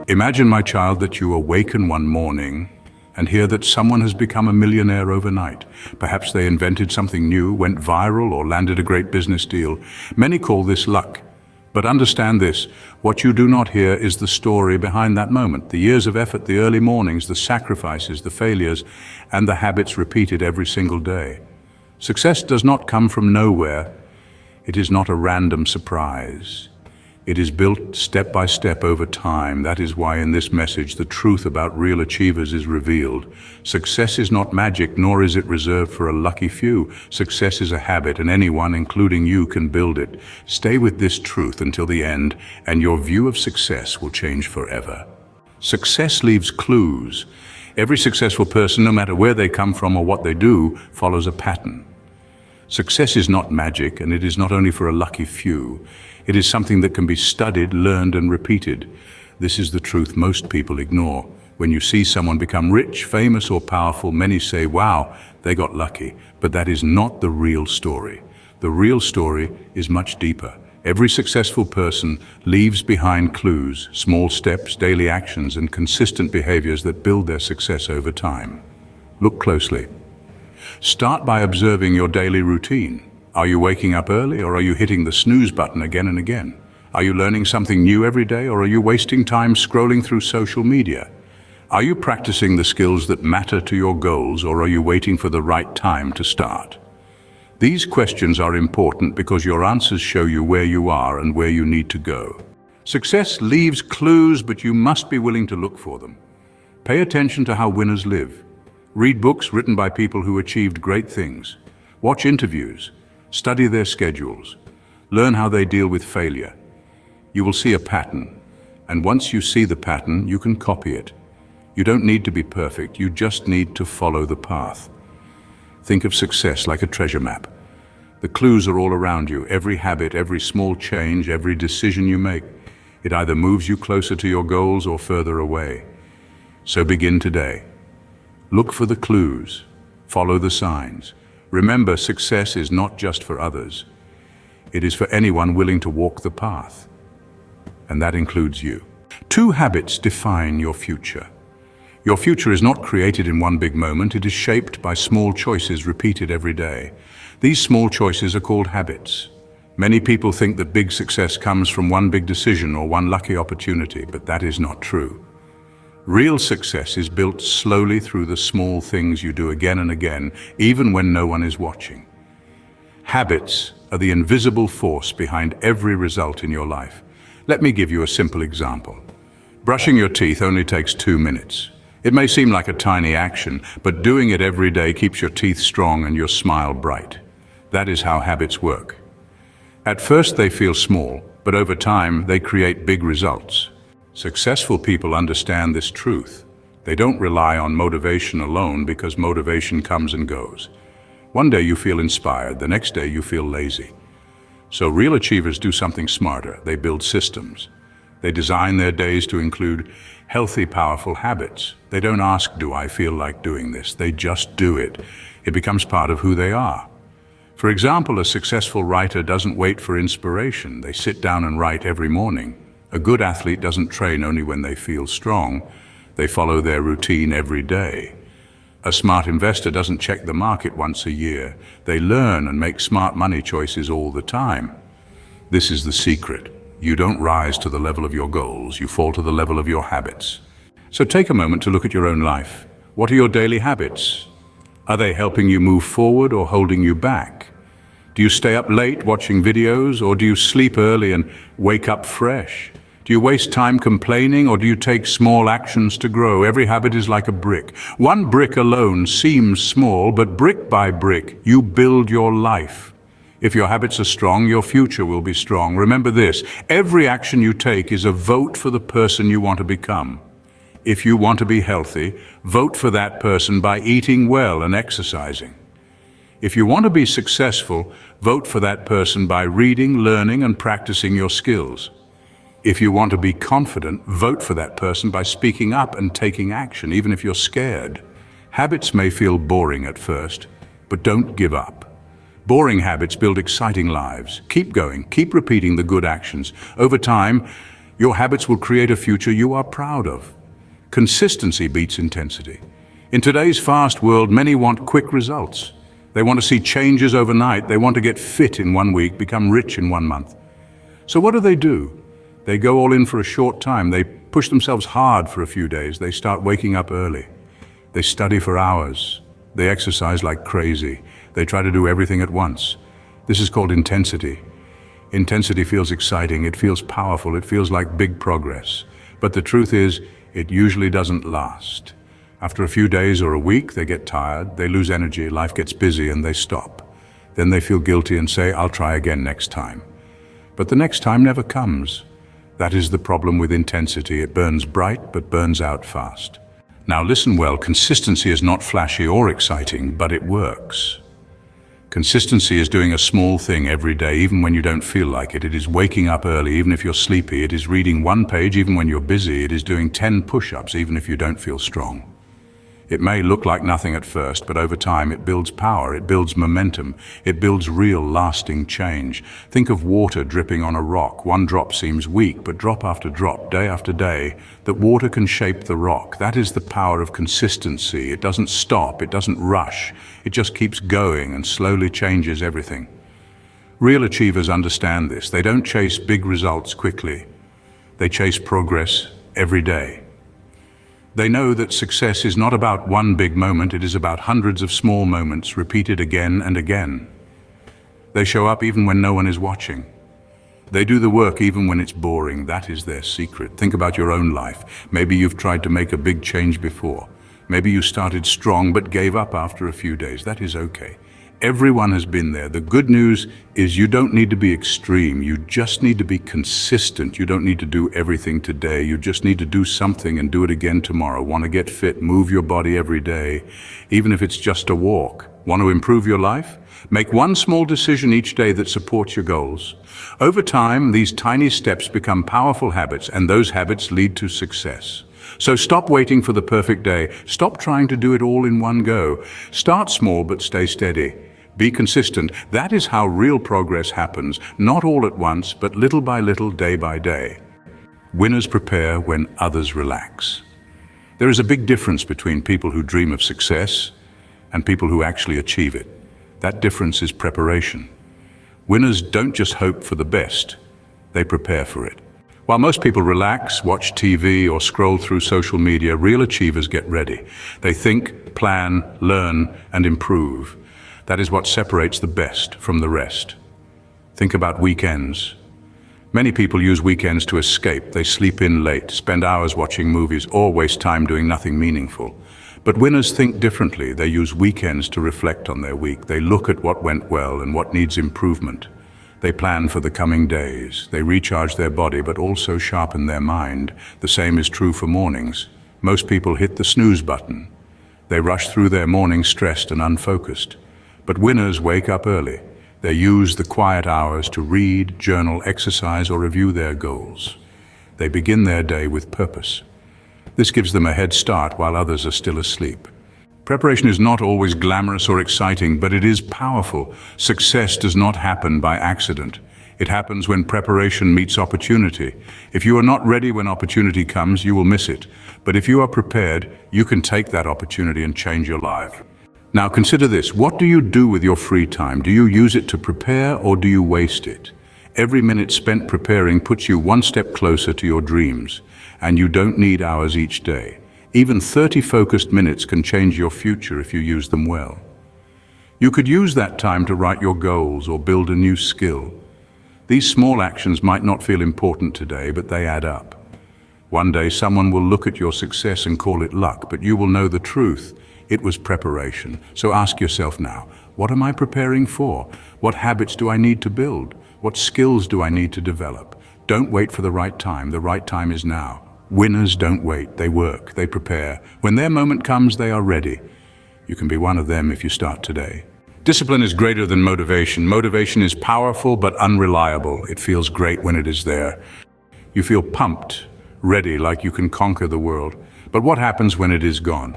Imagine, my child, that you awaken one morning and hear that someone has become a millionaire overnight. Perhaps they invented something new, went viral, or landed a great business deal. Many call this luck. But understand this, what you do not hear is the story behind that moment, the years of effort, the early mornings, the sacrifices, the failures, and the habits repeated every single day. Success does not come from nowhere. It is not a random surprise. It is built step by step over time. That is why in this message the truth about real achievers is revealed. Success is not magic, nor is it reserved for a lucky few. Success is a habit, and anyone, including you, can build it. Stay with this truth until the end, and your view of success will change forever. Success leaves clues. Every successful person, no matter where they come from or what they do, follows a pattern. Success is not magic, and it is not only for a lucky few. It is something that can be studied, learned, and repeated. This is the truth most people ignore. When you see someone become rich, famous, or powerful, many say, wow, they got lucky. But that is not the real story. The real story is much deeper. Every successful person leaves behind clues, small steps, daily actions, and consistent behaviors that build their success over time. Look closely. Start by observing your daily routine. Are you waking up early, or are you hitting the snooze button again and again? Are you learning something new every day, or are you wasting time scrolling through social media? Are you practicing the skills that matter to your goals, or are you waiting for the right time to start? These questions are important because your answers show you where you are and where you need to go. Success leaves clues, but you must be willing to look for them. Pay attention to how winners live. Read books written by people who achieved great things. Watch interviews. Study their schedules. Learn how they deal with failure. You will see a pattern, and once you see the pattern, you can copy it. You don't need to be perfect, you just need to follow the path. Think of success like a treasure map. The clues are all around you, every habit, every small change, every decision you make. It either moves you closer to your goals or further away. So begin today. Look for the clues. Follow the signs. Remember, success is not just for others. It is for anyone willing to walk the path. And that includes you. 2 habits define your future. Your future is not created in one big moment. It is shaped by small choices repeated every day. These small choices are called habits. Many people think that big success comes from one big decision or one lucky opportunity, but that is not true. Real success is built slowly through the small things you do again and again, even when no one is watching. Habits are the invisible force behind every result in your life. Let me give you a simple example. Brushing your teeth only takes 2 minutes. It may seem like a tiny action, but doing it every day keeps your teeth strong and your smile bright. That is how habits work. At first they feel small, but over time they create big results. Successful people understand this truth. They don't rely on motivation alone because motivation comes and goes. One day you feel inspired, the next day you feel lazy. So real achievers do something smarter. They build systems. They design their days to include healthy, powerful habits. They don't ask, do I feel like doing this? They just do it. It becomes part of who they are. For example, a successful writer doesn't wait for inspiration. They sit down and write every morning. A good athlete doesn't train only when they feel strong. They follow their routine every day. A smart investor doesn't check the market once a year. They learn and make smart money choices all the time. This is the secret. You don't rise to the level of your goals. You fall to the level of your habits. So take a moment to look at your own life. What are your daily habits? Are they helping you move forward or holding you back? Do you stay up late watching videos, or do you sleep early and wake up fresh? Do you waste time complaining, or do you take small actions to grow? Every habit is like a brick. One brick alone seems small, but brick by brick, you build your life. If your habits are strong, your future will be strong. Remember this, every action you take is a vote for the person you want to become. If you want to be healthy, vote for that person by eating well and exercising. If you want to be successful, vote for that person by reading, learning, and practicing your skills. If you want to be confident, vote for that person by speaking up and taking action, even if you're scared. Habits may feel boring at first, but don't give up. Boring habits build exciting lives. Keep going, keep repeating the good actions. Over time, Your habits will create a future you are proud of. Consistency beats intensity. In today's fast world, many want quick results. They want to see changes overnight. They want to get fit in 1 week, become rich in 1 month. So what do? They go all in for a short time. They push themselves hard for a few days. They start waking up early. They study for hours. They exercise like crazy. They try to do everything at once. This is called intensity. Intensity feels exciting. It feels powerful. It feels like big progress. But the truth is, it usually doesn't last. After a few days or a week, they get tired, they lose energy, life gets busy, and they stop. Then they feel guilty and say, I'll try again next time. But the next time never comes. That is the problem with intensity. It burns bright, but burns out fast. Now listen well, consistency is not flashy or exciting, but it works. Consistency is doing a small thing every day, even when you don't feel like it. It is waking up early, even if you're sleepy. It is reading 1 page, even when you're busy. It is doing 10 push-ups, even if you don't feel strong. It may look like nothing at first, but over time it builds power, it builds momentum, it builds real lasting change. Think of water dripping on a rock. 1 drop seems weak, but drop after drop, day after day, that water can shape the rock. That is the power of consistency. It doesn't stop, it doesn't rush, it just keeps going and slowly changes everything. Real achievers understand this. They don't chase big results quickly. They chase progress every day. They know that success is not about 1 big moment, it is about hundreds of small moments repeated again and again. They show up even when no one is watching. They do the work even when it's boring. That is their secret. Think about your own life. Maybe you've tried to make a big change before. Maybe you started strong but gave up after a few days. That is okay. Everyone has been there. The good news is you don't need to be extreme. You just need to be consistent. You don't need to do everything today. You just need to do something and do it again tomorrow. Want to get fit? Move your body every day, even if it's just a walk. Want to improve your life? Make 1 small decision each day that supports your goals. Over time, these tiny steps become powerful habits, and those habits lead to success. So stop waiting for the perfect day. Stop trying to do it all in 1 go. Start small but stay steady. Be consistent. That is how real progress happens, not all at once, but little by little, day by day. Winners prepare when others relax. There is a big difference between people who dream of success and people who actually achieve it. That difference is preparation. Winners don't just hope for the best, they prepare for it. While most people relax, watch TV, or scroll through social media, real achievers get ready. They think, plan, learn, and improve. That is what separates the best from the rest. Think about weekends. Many people use weekends to escape. They sleep in late, spend hours watching movies, or waste time doing nothing meaningful. But winners think differently. They use weekends to reflect on their week. They look at what went well and what needs improvement. They plan for the coming days. They recharge their body, but also sharpen their mind. The same is true for mornings. Most people hit the snooze button. They rush through their morning stressed and unfocused. But winners wake up early. They use the quiet hours to read, journal, exercise, or review their goals. They begin their day with purpose. This gives them a head start while others are still asleep. Preparation is not always glamorous or exciting, but it is powerful. Success does not happen by accident. It happens when preparation meets opportunity. If you are not ready when opportunity comes, you will miss it. But if you are prepared, you can take that opportunity and change your life. Now consider this. What do you do with your free time? Do you use it to prepare, or do you waste it? Every minute spent preparing puts you 1 step closer to your dreams, and you don't need hours each day. Even 30 focused minutes can change your future if you use them well. You could use that time to write your goals or build a new skill. These small actions might not feel important today, but they add up. One day someone will look at your success and call it luck, but you will know the truth. It was preparation. So ask yourself now, what am I preparing for? What habits do I need to build? What skills do I need to develop? Don't wait for the right time. The right time is now. Winners don't wait. They work. They prepare. When their moment comes, they are ready. You can be one of them if you start today. Discipline is greater than motivation. Motivation is powerful but unreliable. It feels great when it is there. You feel pumped, ready, like you can conquer the world. But what happens when it is gone?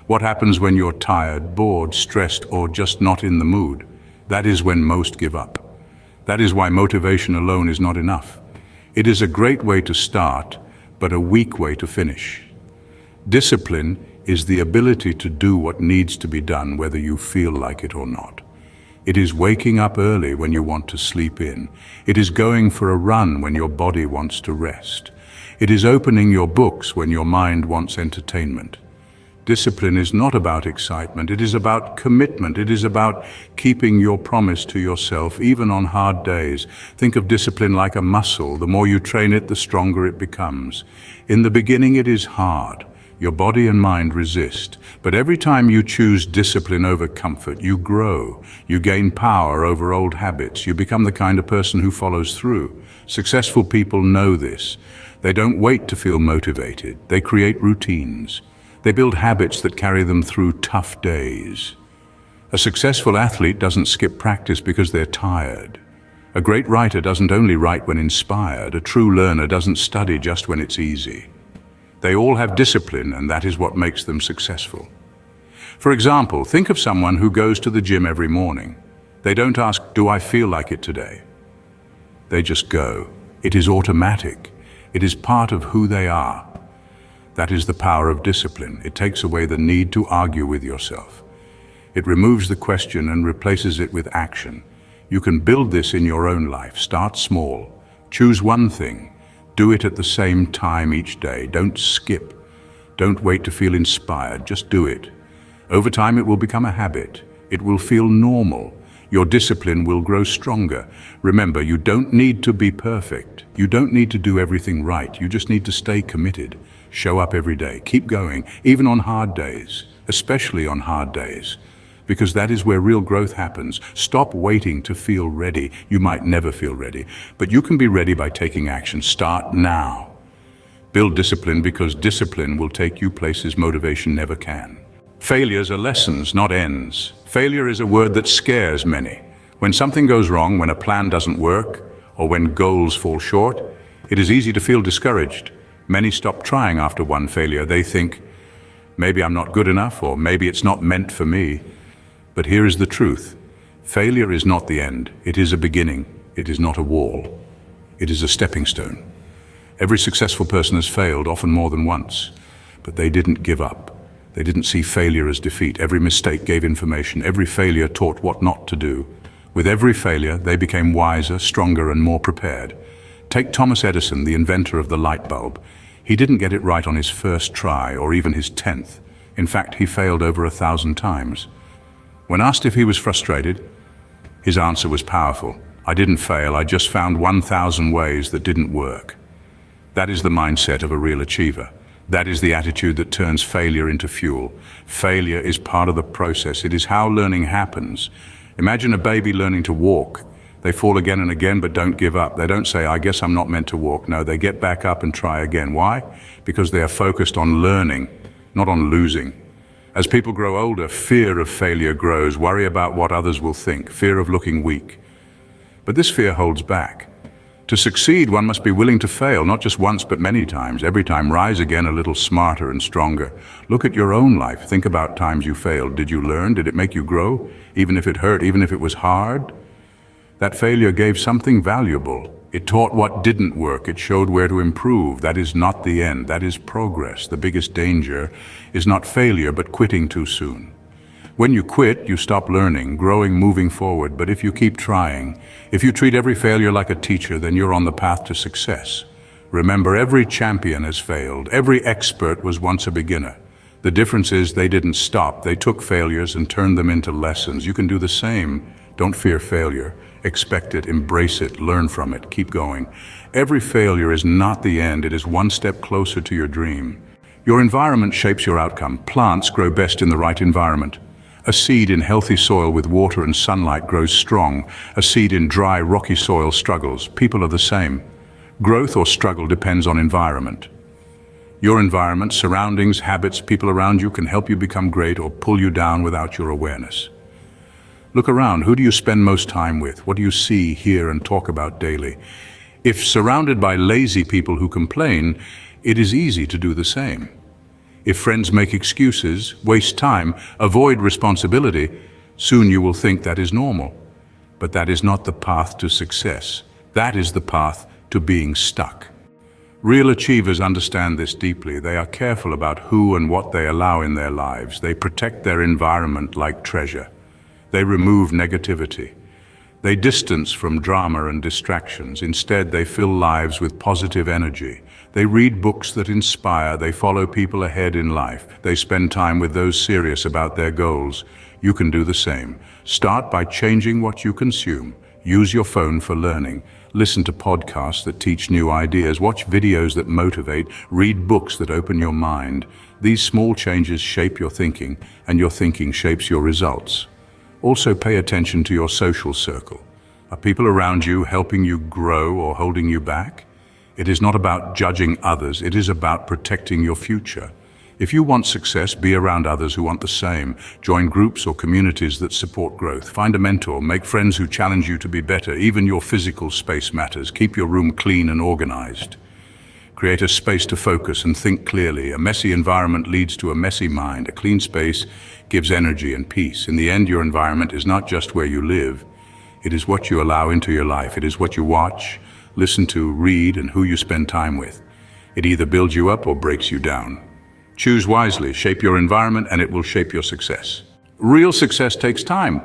What happens when you're tired, bored, stressed, or just not in the mood? That is when most give up. That is why motivation alone is not enough. It is a great way to start, but a weak way to finish. Discipline is the ability to do what needs to be done whether you feel like it or not. It is waking up early when you want to sleep in. It is going for a run when your body wants to rest. It is opening your books when your mind wants entertainment. Discipline is not about excitement, it is about commitment. It is about keeping your promise to yourself, even on hard days. Think of discipline like a muscle. The more you train it, the stronger it becomes. In the beginning, it is hard. Your body and mind resist. But every time you choose discipline over comfort, you grow. You gain power over old habits. You become the kind of person who follows through. Successful people know this. They don't wait to feel motivated. They create routines. They build habits that carry them through tough days. A successful athlete doesn't skip practice because they're tired. A great writer doesn't only write when inspired. A true learner doesn't study just when it's easy. They all have discipline, and that is what makes them successful. For example, think of someone who goes to the gym every morning. They don't ask, "Do I feel like it today?" They just go. It is automatic. It is part of who they are. That is the power of discipline. It takes away the need to argue with yourself. It removes the question and replaces it with action. You can build this in your own life. Start small. Choose one thing. Do it at the same time each day. Don't skip. Don't wait to feel inspired. Just do it. Over time, it will become a habit. It will feel normal. Your discipline will grow stronger. Remember, you don't need to be perfect. You don't need to do everything right. You just need to stay committed. Show up every day. Keep going, even on hard days, especially on hard days, because that is where real growth happens. Stop waiting to feel ready. You might never feel ready, but you can be ready by taking action. Start now. Build discipline, because discipline will take you places motivation never can. Failures are lessons, not ends. Failure is a word that scares many. When something goes wrong, when a plan doesn't work, or when goals fall short, it is easy to feel discouraged. Many stop trying after one failure. They think, maybe I'm not good enough, or maybe it's not meant for me. But here is the truth. Failure is not the end. It is a beginning. It is not a wall. It is a stepping stone. Every successful person has failed, often more than once, but they didn't give up. They didn't see failure as defeat. Every mistake gave information. Every failure taught what not to do. With every failure, they became wiser, stronger, and more prepared. Take Thomas Edison, the inventor of the light bulb. He didn't get it right on his first try, or even his 10th. In fact, he failed over 1,000 times. When asked if he was frustrated, his answer was powerful. I didn't fail, I just found 1,000 ways that didn't work. That is the mindset of a real achiever. That is the attitude that turns failure into fuel. Failure is part of the process. It is how learning happens. Imagine a baby learning to walk. They fall again and again, but don't give up. They don't say, I guess I'm not meant to walk. No, they get back up and try again. Why? Because they are focused on learning, not on losing. As people grow older, fear of failure grows. Worry about what others will think. Fear of looking weak. But this fear holds back. To succeed, one must be willing to fail, not just once, but many times. Every time, rise again a little smarter and stronger. Look at your own life. Think about times you failed. Did you learn? Did it make you grow? Even if it hurt, even if it was hard? That failure gave something valuable. It taught what didn't work. It showed where to improve. That is not the end. That is progress. The biggest danger is not failure, but quitting too soon. When you quit, you stop learning, growing, moving forward. But if you keep trying, if you treat every failure like a teacher, then you're on the path to success. Remember, every champion has failed. Every expert was once a beginner. The difference is they didn't stop. They took failures and turned them into lessons. You can do the same. Don't fear failure. Expect it, embrace it, learn from it, keep going. Every failure is not the end. It is one step closer to your dream. Your environment shapes your outcome. Plants grow best in the right environment. A seed in healthy soil with water and sunlight grows strong. A seed in dry, rocky soil struggles. People are the same. Growth or struggle depends on environment. Your environment, surroundings, habits, people around you can help you become great or pull you down without your awareness. Look around. Who do you spend most time with? What do you see, hear, and talk about daily? If surrounded by lazy people who complain, it is easy to do the same. If friends make excuses, waste time, avoid responsibility, soon you will think that is normal. But that is not the path to success. That is the path to being stuck. Real achievers understand this deeply. They are careful about who and what they allow in their lives. They protect their environment like treasure. They remove negativity. They distance from drama and distractions. Instead, they fill lives with positive energy. They read books that inspire. They follow people ahead in life. They spend time with those serious about their goals. You can do the same. Start by changing what you consume. Use your phone for learning. Listen to podcasts that teach new ideas. Watch videos that motivate. Read books that open your mind. These small changes shape your thinking, and your thinking shapes your results. Also, pay attention to your social circle. Are people around you helping you grow or holding you back? It is not about judging others, it is about protecting your future. If you want success, be around others who want the same. Join groups or communities that support growth. Find a mentor, make friends who challenge you to be better. Even your physical space matters. Keep your room clean and organized. Create a space to focus and think clearly. A messy environment leads to a messy mind. A clean space gives energy and peace. In the end, your environment is not just where you live. It is what you allow into your life. It is what you watch, listen to, read, and who you spend time with. It either builds you up or breaks you down. Choose wisely, shape your environment, and it will shape your success. Real success takes time.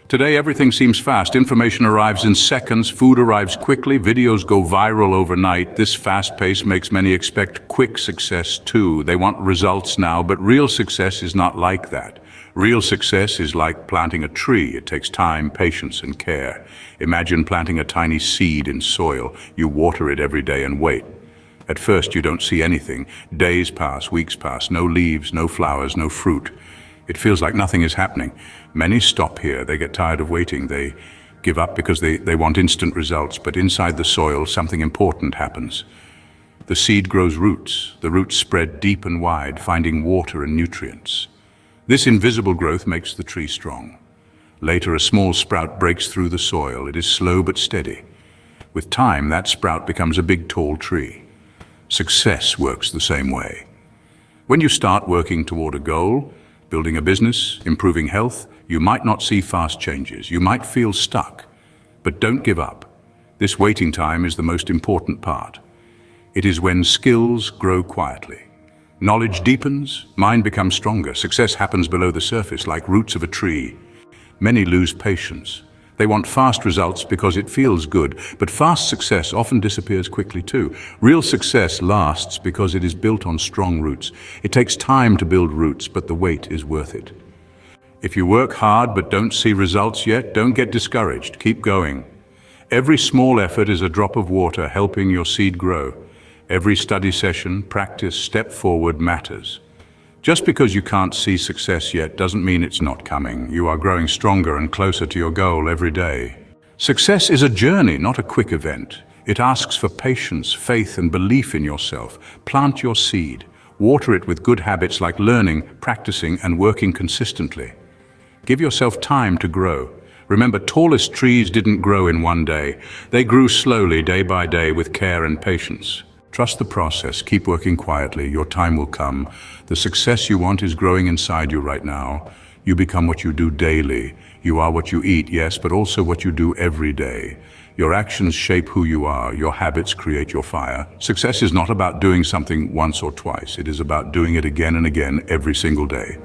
Today, everything seems fast. Information arrives in seconds, food arrives quickly, videos go viral overnight. This fast pace makes many expect quick success too. They want results now, but real success is not like that. Real success is like planting a tree. It takes time, patience, and care. Imagine planting a tiny seed in soil. You water it every day and wait. At first, you don't see anything. Days pass, weeks pass, no leaves, no flowers, no fruit. It feels like nothing is happening. Many stop here. They get tired of waiting. They give up because they want instant results. But inside the soil, something important happens. The seed grows roots. The roots spread deep and wide, finding water and nutrients. This invisible growth makes the tree strong. Later, a small sprout breaks through the soil. It is slow but steady. With time, that sprout becomes a big, tall tree. Success works the same way. When you start working toward a goal, building a business, improving health, you might not see fast changes. You might feel stuck, but don't give up. This waiting time is the most important part. It is when skills grow quietly. Knowledge deepens, mind becomes stronger. Success happens below the surface, like roots of a tree. Many lose patience. They want fast results because it feels good, but fast success often disappears quickly too. Real success lasts because it is built on strong roots. It takes time to build roots, but the wait is worth it. If you work hard but don't see results yet, don't get discouraged. Keep going. Every small effort is a drop of water helping your seed grow. Every study session, practice, step forward matters. Just because you can't see success yet doesn't mean it's not coming. You are growing stronger and closer to your goal every day. Success is a journey, not a quick event. It asks for patience, faith, and belief in yourself. Plant your seed. Water it with good habits like learning, practicing, and working consistently. Give yourself time to grow. Remember, tallest trees didn't grow in one day. They grew slowly, day by day, with care and patience. Trust the process. Keep working quietly. Your time will come. The success you want is growing inside you right now. You become what you do daily. You are what you eat, yes, but also what you do every day. Your actions shape who you are. Your habits create your fire. Success is not about doing something once or twice. It is about doing it again and again every single day.